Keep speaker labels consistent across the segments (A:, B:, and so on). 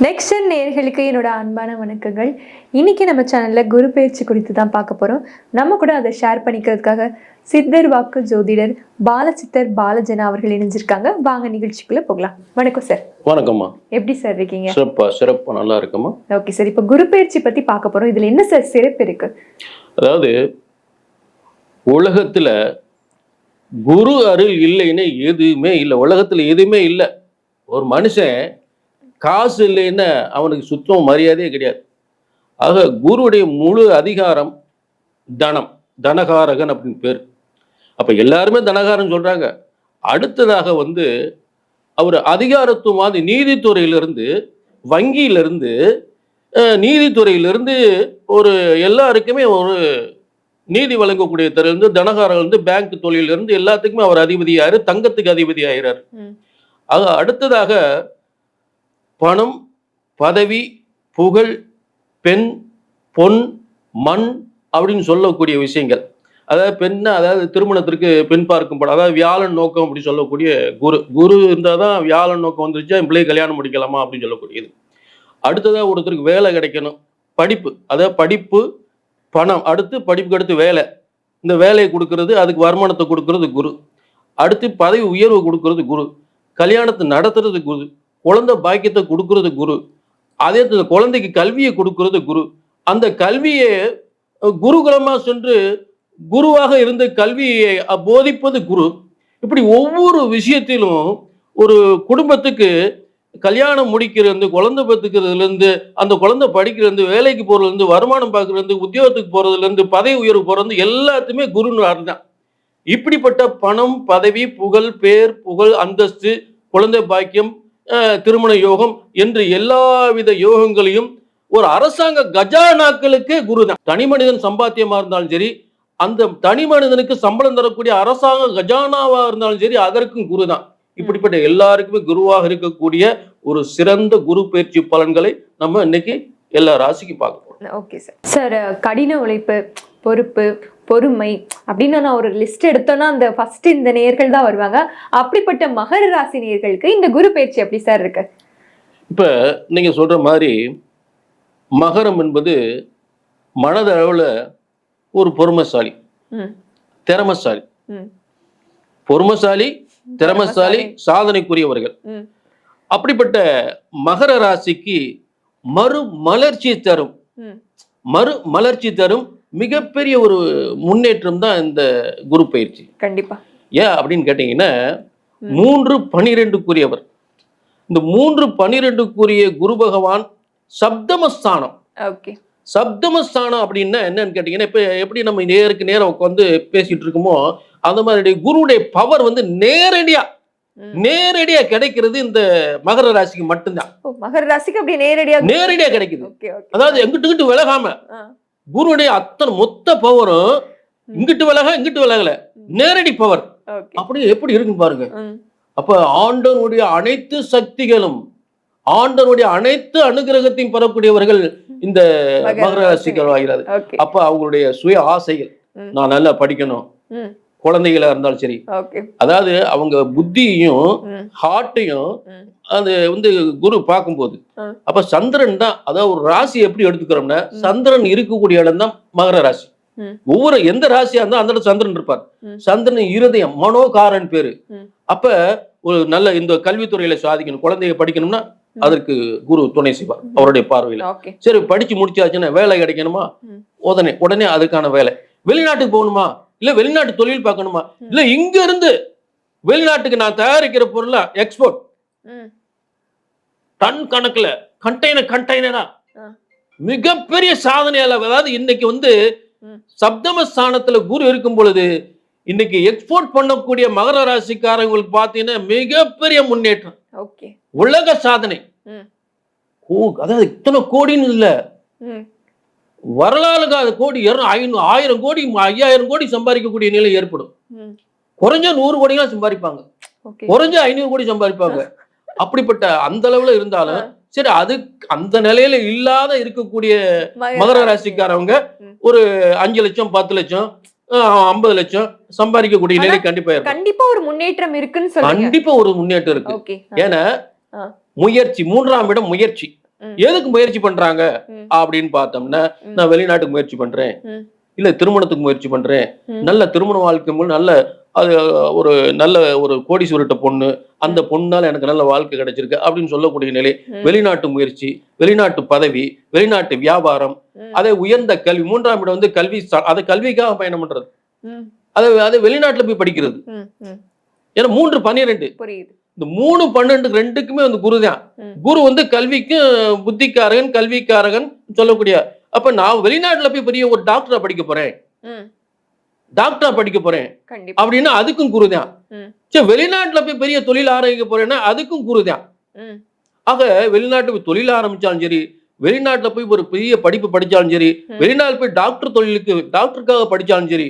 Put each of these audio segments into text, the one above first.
A: Next நேயர்களுக்கு என்னோட அன்பான வணக்கங்கள். இன்னைக்கு நம்ம சேனல்ல குரு பயிற்சி குறித்து தான் பார்க்க போறோம். நம்ம கூட அதை ஷேர் பண்ணிக்கிறதுக்காக சித்தர் வாக்கு ஜோதிடர் பாலசித்தர் பாலஜனா அவர்கள் இணைஞ்சிருக்காங்க. வாங்க நிகழ்ச்சிக்குள்ள போகலாம். வணக்கம் சார்.
B: வணக்கம்மா.
A: எப்படி சார் இருக்கீங்க?
B: சிறப்பா நல்லா இருக்குமா.
A: ஓகே சார், இப்போ குரு பயிற்சி பத்தி பார்க்க போறோம். இதுல என்ன சார் சிறப்பு இருக்கு?
B: அதாவது உலகத்துல குரு அருள் இல்லைன்னு எதுவுமே இல்லை. உலகத்துல எதுவுமே இல்லை. ஒரு மனுஷன் காசு இல்லைன்னா அவனுக்கு சுத்தம் மரியாதையே கிடையாது. ஆக குருவுடைய முழு அதிகாரம் தனம், தனகாரகன் அப்படின்னு பேர். அப்ப எல்லாருமே தனகாரன் சொல்றாங்க. அடுத்ததாக அவர் அதிகாரத்துவம் நீதித்துறையிலிருந்து, வங்கியிலிருந்து, நீதித்துறையிலிருந்து ஒரு எல்லாருக்குமே ஒரு நீதி வழங்கக்கூடிய துறையிலிருந்து, தனகாரர்லேருந்து, பேங்க் தொழிலிருந்து எல்லாத்துக்குமே அவர் அதிபதியாரு, தங்கத்துக்கு அதிபதி ஆகிறார். ஆக அடுத்ததாக பணம், பதவி, புகழ், பெண், பொன், மண் அப்படின்னு சொல்லக்கூடிய விஷயங்கள். அதாவது திருமணத்திற்கு பெண் பார்க்கும் படம், அதாவது வியாழன் நோக்கம் அப்படி சொல்லக்கூடிய குரு இருந்தால் தான் வியாழன் நோக்கம் வந்துருச்சா என் பிள்ளையை கல்யாணம் முடிக்கலாமா அப்படின்னு சொல்லக்கூடியது. அடுத்ததாக ஒருத்தருக்கு வேலை கிடைக்கணும், படிப்பு, அதாவது படிப்பு, பணம், அடுத்து படிப்புக்கு அடுத்து வேலை, இந்த வேலையை கொடுக்கறது, அதுக்கு வருமானத்தை கொடுக்கறது குரு. அடுத்து பதவி உயர்வு கொடுக்கறது குரு. கல்யாணத்தை நடத்துறது குரு. குழந்தை பாக்கியத்தை கொடுக்கறது குரு. அதே குழந்தைக்கு கல்வியை கொடுக்கறது குரு. அந்த கல்வியை குருகுலமா சென்று குருவாக இருந்த கல்வியை போதிப்பது குரு. இப்படி ஒவ்வொரு விஷயத்திலும் ஒரு குடும்பத்துக்கு கல்யாணம் முடிக்கிறது, குழந்தை பெற்றுக்கிறதுல இருந்து, அந்த குழந்தை படிக்கிறது, வேலைக்கு போறதுல இருந்து, வருமானம் பார்க்கறது, உத்தியோகத்துக்கு போறதுல இருந்து, பதவி உயர்வு போறது எல்லாத்துமே குருன்னு தான். இப்படிப்பட்ட பணம், பதவி, புகழ், பேர், புகழ், அந்தஸ்து, குழந்தை பாக்கியம், திருமண யோகம் என்று எல்லாவித யோகங்களையும் ஒரு அரசாங்க கஜானாக்களுக்கு குரு தான். தனி மனிதன் சம்பாத்தியமா இருந்தாலும் சரி, அந்த தனி மனிதனுக்கு சம்பளம் தரக்கூடிய அரசாங்க கஜானாவா இருந்தாலும் சரி, அதற்கும் குரு தான். இப்படிப்பட்ட எல்லாருக்குமே குருவாக இருக்கக்கூடிய ஒரு சிறந்த குரு பயிற்சி பலன்களை நம்ம இன்னைக்கு எல்லா ராசிக்கு பார்க்க போறோம்.
A: Okay sir. சார், கடின உழைப்பு, பொறுப்பு, பொறுமை அப்படின்னு நான் ஒரு லிஸ்ட் எடுத்தோன்னா அந்த ஃபர்ஸ்ட் இந்த நேயர்கள் தான் வருவாங்க. அப்படிப்பட்ட மகர ராசி நேயர்களுக்கு இந்த குரு பயிற்சி எப்படி சார் இருக்கு?
B: இப்ப நீங்க சொல்ற மாதிரி மகரம் என்பது மனதளவுல ஒரு பொறுமைசாலி, திறமசாலி, பொறுமைசாலி, திறமசாலி, சாதனைக்குரியவர்கள். அப்படிப்பட்ட மகர ராசிக்கு மறுமலர்ச்சி தரும் மிகப்பெரிய ஒரு முன்னேற்றம் தான் இந்த குரு பயிற்சி.
A: கண்டிப்பா.
B: ஏன் அப்படின்னு கேட்டீங்கன்னா, 3-12 இந்த 3-12 குரு பகவான் சப்தமஸ்தானம். சப்தமஸ்தானம் அப்படின்னா என்னன்னு கேட்டீங்கன்னா, இப்ப எப்படி நம்ம நேருக்கு நேரம் உட்காந்து பேசிட்டு இருக்கோமோ அந்த மாதிரி குருவுடைய பவர் நேரடியா கிடைக்கிறது இந்த மகர ராசிக்கு மட்டும்தான்.
A: மகர ராசிக்கு அப்படி நேரடியா
B: கிடைக்குது. அதாவது எங்கிட்டு விலகாம குருவுடைய அத்தனை மொத்த பவரும் இங்கிட்டு விலகல, நேரடி பவர். அப்படி எப்படி இருக்குன்னு பாருங்க. அப்ப ஆண்டவனுடைய அனைத்து சக்திகளும், ஆண்டவனுடைய அனைத்து அனுகிரகத்தையும் பெறக்கூடியவர்கள் இந்த மகர ராசிகள் ஆகிறது. அப்ப அவங்களுடைய சுய ஆசைகள், நான் நல்லா படிக்கணும், குழந்தைகளா இருந்தாலும் சரி, அதாவது அவங்க புத்தியையும் ஹார்ட்டையும் அது குரு பார்க்கும்போது, அப்ப சந்திரன் தான். அதாவது ஒரு ராசி எப்படி எடுத்துக்கிறோம்னா, சந்திரன் இருக்கக்கூடிய இடம் தான் மகர ராசி. ஒவ்வொரு எந்த ராசியா இருந்தா அந்த சந்திரன் இருப்பார். சந்திரன் இருதயம், மனோகாரன் பேரு. அப்ப ஒரு நல்ல இந்த கல்வித்துறையில சாதிக்கணும், குழந்தைய படிக்கணும்னா அதற்கு குரு துணை செய்வார் அவருடைய பார்வையில. சரி, படிச்சு முடிச்சாச்சுன்னா வேலை கிடைக்கணுமா, உடனே அதுக்கான வேலை. வெளிநாட்டுக்கு போகணுமா, இல்ல வெளிநாட்டு தொழில் பார்க்கணுமா, இல்ல இங்க இருந்து வெளிநாட்டுக்கு நான் தயாரிக்கிற பொருளா எக்ஸ்போர்ட், டன் கணக்குல கண்டெய்னரா மிகப்பெரிய சாதனையாளர். அதாவது இன்னைக்கு சப்தமஸ்தானத்துல குரு இருக்கும் பொழுது இன்னைக்கு எக்ஸ்போர்ட் பண்ணக்கூடிய மகர ராசிக்காரங்களுக்கு பாத்தீங்கன்னா மிகப்பெரிய முன்னேற்றம், உலக சாதனை. அதாவது இத்தனை கோடின்னு இல்ல, வரலாறு கோடி, 1000 கோடி, 5000 கோடி சம்பாதிக்கக்கூடிய நிலை ஏற்படும். குறைஞ்ச 100 கோடிலாம் சம்பாதிப்பாங்க, குறைஞ்ச 500 கோடி சம்பாதிப்பாங்க. அப்படிப்பட்ட அந்த அளவுல இருந்தாலும் சரி, அது அந்த நிலையில இல்லாத இருக்கக்கூடிய மகர ராசிக்காரவங்க ஒரு 5 லட்சம், 10 லட்சம், 50 லட்சம் சம்பாதிக்கக்கூடிய நிலை
A: கண்டிப்பா ஒரு முன்னேற்றம் இருக்குன்னு சொல்லுங்க.
B: கண்டிப்பா ஒரு முன்னேற்றம் இருக்கு. ஏன்னா முயற்சி, 3ஆம் இடம் முயற்சி. எதுக்கு முயற்சி பண்றாங்க அப்படின்னு பார்த்தோம்னா, நான் வெளிநாட்டுக்கு முயற்சி பண்றேன், இல்ல திருமணத்துக்கு முயற்சி பண்றேன், நல்ல திருமண வாழ்க்கை நல்ல அது ஒரு நல்ல ஒரு கோடீஸ்வரட்ட பொண்ணு, அந்த பொண்ணால எனக்கு நல்ல வாழ்க்கை கிடைச்சிருக்கு அப்படின்னு சொல்லக்கூடிய நிலை. வெளிநாட்டு முயற்சி, வெளிநாட்டு பதவி, வெளிநாட்டு வியாபாரம், அதை உயர்ந்த கல்வி, 3ஆம் இடம் வந்து கல்வி, அதை கல்விக்காக பயணம் பண்றது, அதை வெளிநாட்டுல போய் படிக்கிறது. ஏன்னா 3 12 இந்த 3 12 ரெண்டுக்குமே வந்து குரு தான். குரு வந்து கல்விக்கும் புத்திக்காரகன், கல்விக்காரகன் சொல்லக்கூடிய. அப்ப நான் வெளிநாட்டுல போய் பெரிய ஒரு டாக்டரா படிக்க போறேன், டாக்டரா படிக்க போறேன் அப்படின்னா அதுக்கும் குரு தான். சரி, வெளிநாட்டுல போய் பெரிய தொழில் ஆரம்பிக்க போறேன்னா அதுக்கும் குரு தான். ஆக வெளிநாட்டு தொழில் ஆரம்பிச்சாலும் சரி, வெளிநாட்டுல போய் ஒரு பெரிய படிப்பு படிச்சாலும் சரி, வெளிநாட்டு போய் டாக்டர் தொழிலுக்கு டாக்டருக்காக படிச்சாலும் சரி,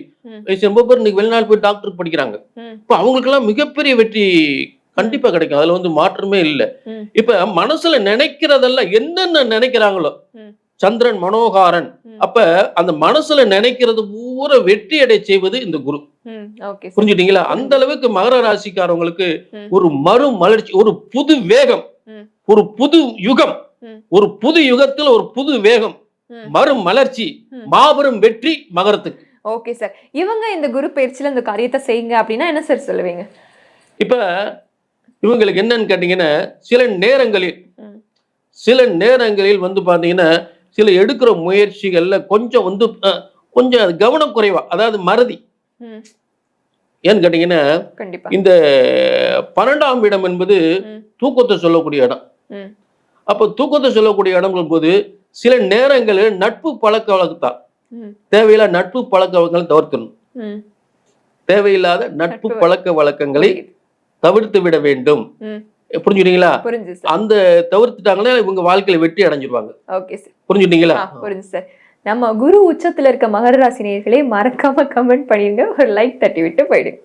B: ரொம்ப பேர் இன்னைக்கு வெளிநாட்டு போய் டாக்டருக்கு படிக்கிறாங்க. இப்ப அவங்களுக்கு எல்லாம் மிகப்பெரிய வெற்றி கண்டிப்பா கிடைக்கும், அதுல வந்து மாற்றமே இல்லை. இப்ப மனசுல நினைக்கிறதெல்லாம் என்னென்ன நினைக்கிறாங்களோ, சந்திரன் மனோகாரன், அப்ப அந்த மனசுல நினைக்கிறது பூரா வெற்றி அடை செய்வது இந்த குரு. புரிஞ்சுட்டீங்களா? அந்த அளவுக்கு மகர ராசிக்காரவங்களுக்கு ஒரு மறுமலர்ச்சி, ஒரு புது வேகம், ஒரு புது யுகம், ஒரு புது யுகத்துல ஒரு புது வேகம், மறுமலர்ச்சி, மாபெரும் வெற்றி மகரத்துக்கு.
A: ஓகே சார், இவங்க இந்த குரு பயிற்சியில இந்த காரியத்தை செய்யுங்க அப்படின்னா என்ன சார் சொல்லுவீங்க?
B: இப்ப இவங்களுக்கு என்னன்னு கேட்டீங்கன்னா, சில நேரங்களில் வந்து பாத்தீங்கன்னா, சில எடுக்கிற முயற்சிகள்ல கொஞ்சம் வந்து கொஞ்சம் கவனம் குறைவா, அதாவது மறதி. ஏன்னு கேட்டீங்கன்னா, இந்த 12ஆம் இடம் என்பது தூக்கத்தை சொல்லக்கூடிய இடம். அப்ப தூக்கத்தை சொல்லக்கூடிய இடம் போது சில நேரங்களில் நட்பு பழக்க வழக்கத்தால் தேவையில்லாத நட்பு பழக்க வழக்கங்களை தவிர்க்கணும். தேவையில்லாத நட்பு பழக்க வழக்கங்களை தவிர்த்து விட வேண்டும். புரிஞ்சுட்டீங்களா? அந்த தவிர்த்துட்டாங்கன்னா இவங்க வாழ்க்கையில வெற்றி அடைஞ்சிருவாங்க. புரிஞ்சுட்டீங்களா?
A: புரிஞ்சு சார். நம்ம குரு உச்சத்துல இருக்க மகர ராசி நேயர்களே மறக்காம கமெண்ட் பண்ணிருங்க, ஒரு லைக் தட்டி விட்டு போயிடுங்க.